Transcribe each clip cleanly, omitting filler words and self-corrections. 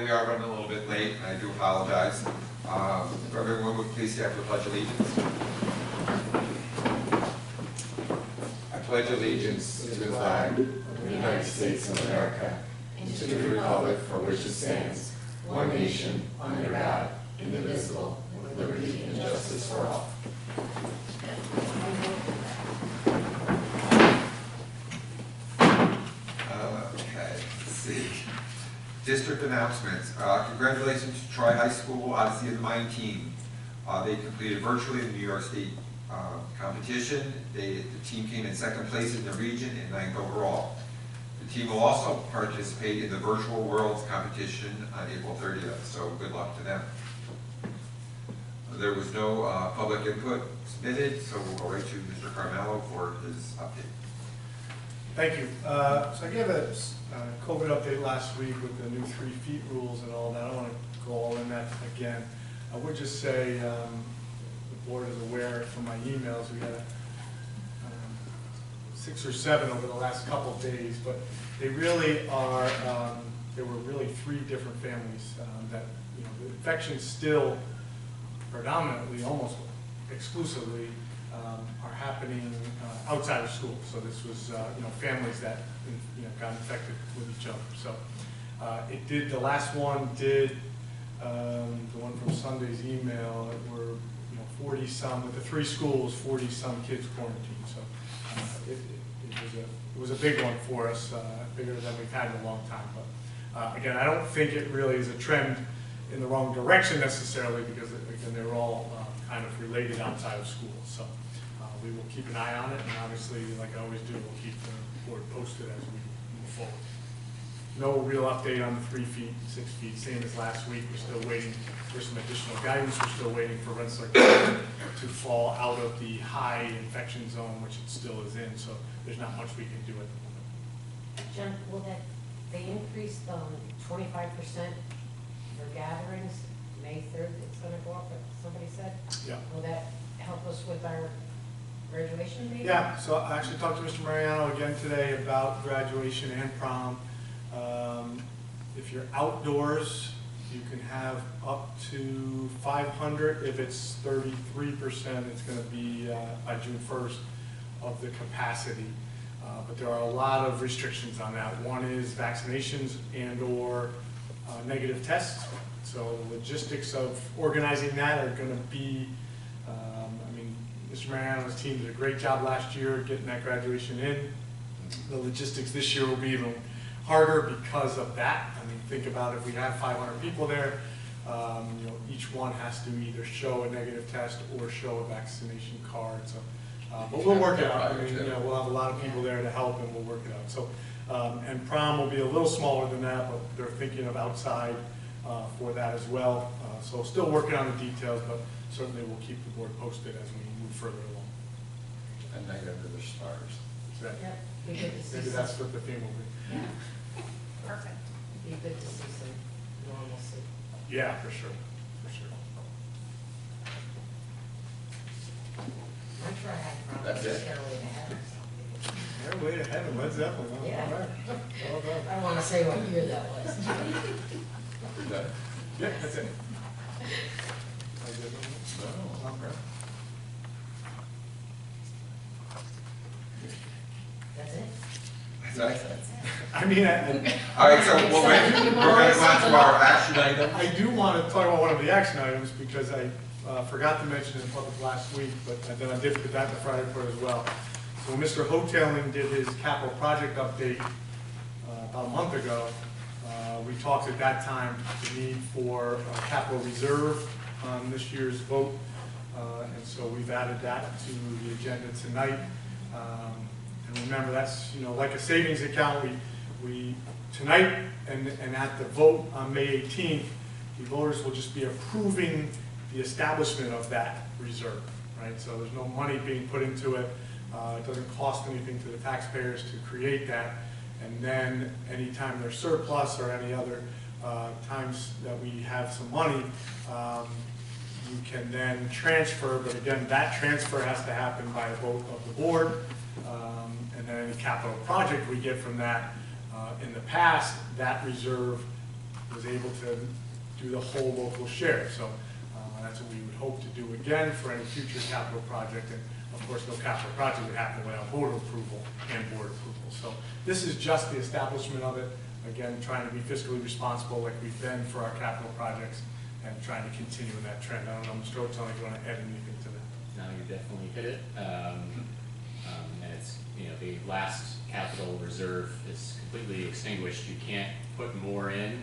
we are running a little bit late, and I do apologize. If everyone would please stand for the Pledge of Allegiance. I pledge allegiance to the flag of the United States of America and to the republic for which it stands, one nation, under God, indivisible, with liberty and justice for all. Okay, let's see. District announcements. Congratulations to Troy High School Odyssey of the Mind team. They completed virtually the New York State competition. The team came in second place in the region and 9th overall. The team will also participate in the Virtual Worlds competition on April 30th, so good luck to them. There was no public input submitted, so we'll go right to Mr. Carmelo for his update. Thank you. So I gave a COVID update last week with the new 3 feet rules and all that. I don't want to go all in that again. I would just say the board is aware from my emails. We had 6 or 7 over the last couple of days, but they really are. There were really 3 different families that the infections still predominantly, almost exclusively, are happening outside of school. So this was families that got infected with each other. So it did. The last one did. The one from Sunday's email. It were 40 some with the 3 schools, 40 some kids quarantined. So it was a big one for us, bigger than we've had in a long time. But again, I don't think it really is a trend in the wrong direction necessarily, because again they're all kind of related outside of school. So we will keep an eye on it, and obviously, like I always do, we'll keep the board posted as we move forward. No real update on the 3 feet, 6 feet, same as last week. We're still waiting for some additional guidance. We're still waiting for Rensselaer to fall out of the high infection zone, which it still is in. So there's not much we can do at the moment. John, will they increase 25% for gatherings? May 3rd, it's going to go up, somebody said? Yeah. Will that help us with our graduation date? Yeah, so I actually talked to Mr. Mariano again today about graduation and prom. If you're outdoors, you can have up to 500. If it's 33%, it's going to be by June 1st of the capacity. But there are a lot of restrictions on that. One is vaccinations and or negative tests. So the logistics of organizing that are going to be, Mr. Mariano's team did a great job last year getting that graduation in. The logistics this year will be even harder because of that. I mean, think about if we have 500 people there, each one has to either show a negative test or show a vaccination card. So, but we'll work it out. I mean, we'll have a lot of people there to help, and we'll work it out. So, and prom will be a little smaller than that, but they're thinking of outside for that as well. So still working on the details, but certainly we'll keep the board posted as we move further along. And night under the stars. Yeah, be good to see Maybe some. that's what the theme will be. Yeah. Perfect. Be good to see some normalcy. Yeah, for sure, for sure. I'm sure I had problems. That's it? Stairway to Heaven or something. Stairway to Heaven, Led Zeppelin. Oh, Yeah. all right. Well done. I don't want to say what year that was. Yeah, that's it. Oh, okay. That's it? That's it. I mean, All right, so we're going to go on to our action item. I do want to talk about one of the action items because I forgot to mention it in public last week, but then I did put that in the Friday report as well. So when Mr. Hoteling did his capital project update about a month ago, we talked at that time the need for a capital reserve on this year's vote, and so we've added that to the agenda tonight. And remember, that's like a savings account. We tonight and at the vote on May 18th, the voters will just be approving the establishment of that reserve, right? So there's no money being put into it. It doesn't cost anything to the taxpayers to create that. And then anytime there's surplus or any other times that we have some money, you can then transfer, but again, that transfer has to happen by a vote of the board. And then any capital project we get from that, in the past, that reserve was able to do the whole local share. So that's what we would hope to do again for any future capital project. And of course, no capital project would happen without board approval and board approval. So this is just the establishment of it. Again, trying to be fiscally responsible like we've been for our capital projects and trying to continue in that trend. I don't know, Mr. Oates, if you want to add anything to that. No, you definitely hit it. And it's, you know, the last capital reserve is completely extinguished. You can't put more in,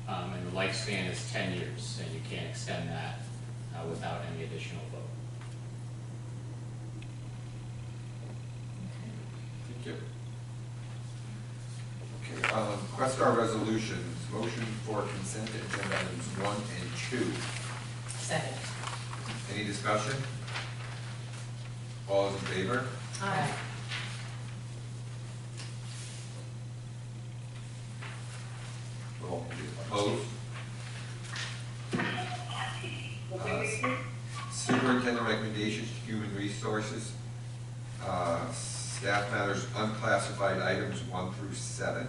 and the lifespan is 10 years, and you can't extend that without any additional vote. Thank you. Okay, Questar resolutions, motion for consent agenda items 1 and 2. Second. Any discussion? All those in favor? Aye. Opposed? Superintendent recommendations to human resources, staff matters unclassified items 1 through 7.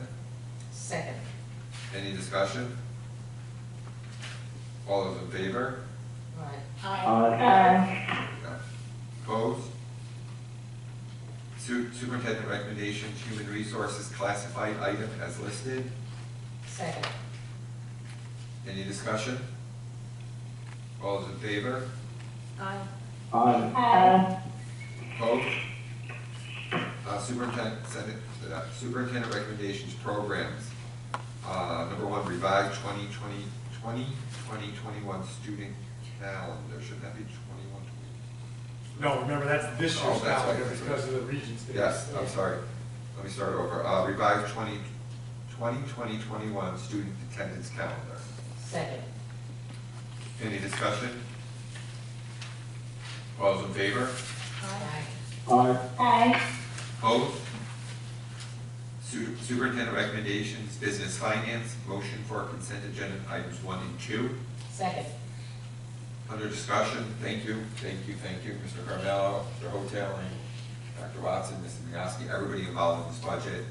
Second. Any discussion? All those in favor? Aye. Opposed? Superintendent recommendations, human resources classified item as listed. Second. Any discussion? All those in favor? Aye. Opposed? Superintendent recommendations programs. Number 1, revised 2021 student calendar. Shouldn't that be 21? No, remember, that's this Oh, year's that's calendar right. because of the Regents Day. Yes, I'm sorry. Let me start over. Revised 2021 student attendance calendar. Second. Any discussion? All those in favor? Aye. Opposed? Superintendent recommendations, business finance, motion for consent agenda items 1 and 2. Second. Under discussion, thank you, Mr. Carmelo, Mr. Hotel, Dr. Watson, Mr. Migoski, everybody involved in this budget.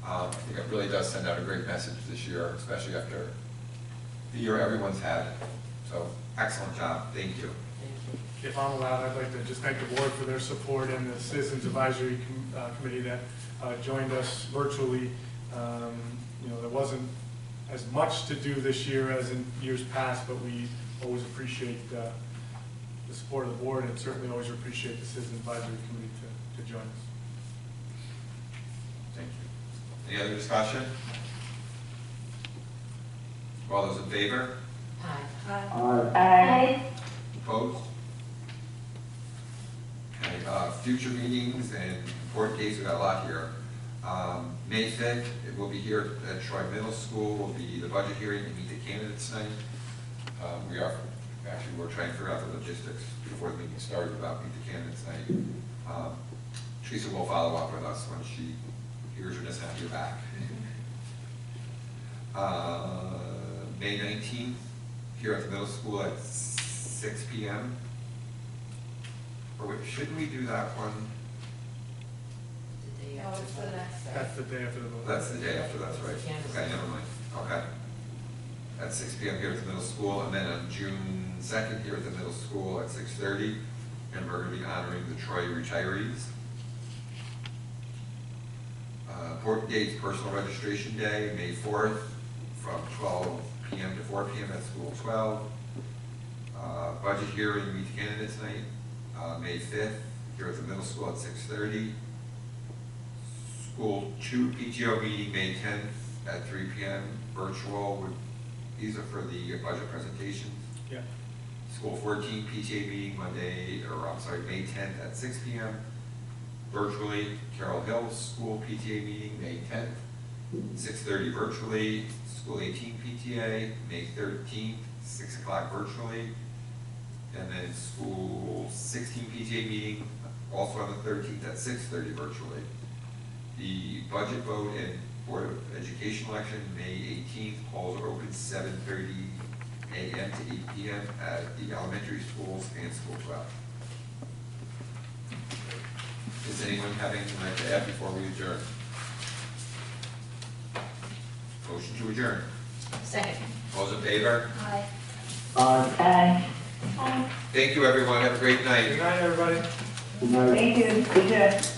I think it really does send out a great message this year, especially after the year everyone's had. So, excellent job, thank you. If I'm allowed, I'd like to just thank the board for their support and the Citizens Advisory Committee that joined us virtually. You know, there wasn't as much to do this year as in years past, but we always appreciate the support of the board and certainly always appreciate the Citizens Advisory Committee to join us. Thank you. Any other discussion? All those in favor? Aye. Opposed? Okay, future meetings and important dates, we got a lot here. May 5th, it will be here at Troy Middle School, will be the budget hearing and meet the candidates night. We're trying to figure out the logistics before the meeting starts about meet the candidates night. Teresa will follow up with us when she hears or doesn't have to get back. May 19th, here at the middle school at 6 p.m. Or wait, shouldn't we do that one? That's the day after the vote. That's the day after, that's right. Okay, never mind. Okay. At 6 p.m. here at the middle school, and then on June 2nd here at the middle school at 6:30, and we're going to be honoring the Troy retirees. Important dates, personal registration day, May 4th, from 12 p.m. to 4 p.m. at School 12. Budget hearing, meet the candidates night, May 5th, here at the middle school at 6:30. School 2 PTO meeting, May 10th at 3 p.m. Virtual, these are for the budget presentations. Yeah. School 14 PTA meeting May 10th at 6 p.m. Virtually, Carroll Hills School PTA meeting, May 10th, 6:30 virtually. School 18 PTA, May 13th, 6 o'clock virtually. And then School 16 PTA meeting, also on the 13th at 6:30 virtually. The budget vote and Board of Education election, May 18th, polls are open 7:30 a.m. to 8 p.m. at the elementary schools and School 12. Does anyone have anything like to add before we adjourn? Motion to adjourn. Second. All those in favor? Aye. Aye. Thank you, everyone. Have a great night. Good night, everybody. Thank you. Good night.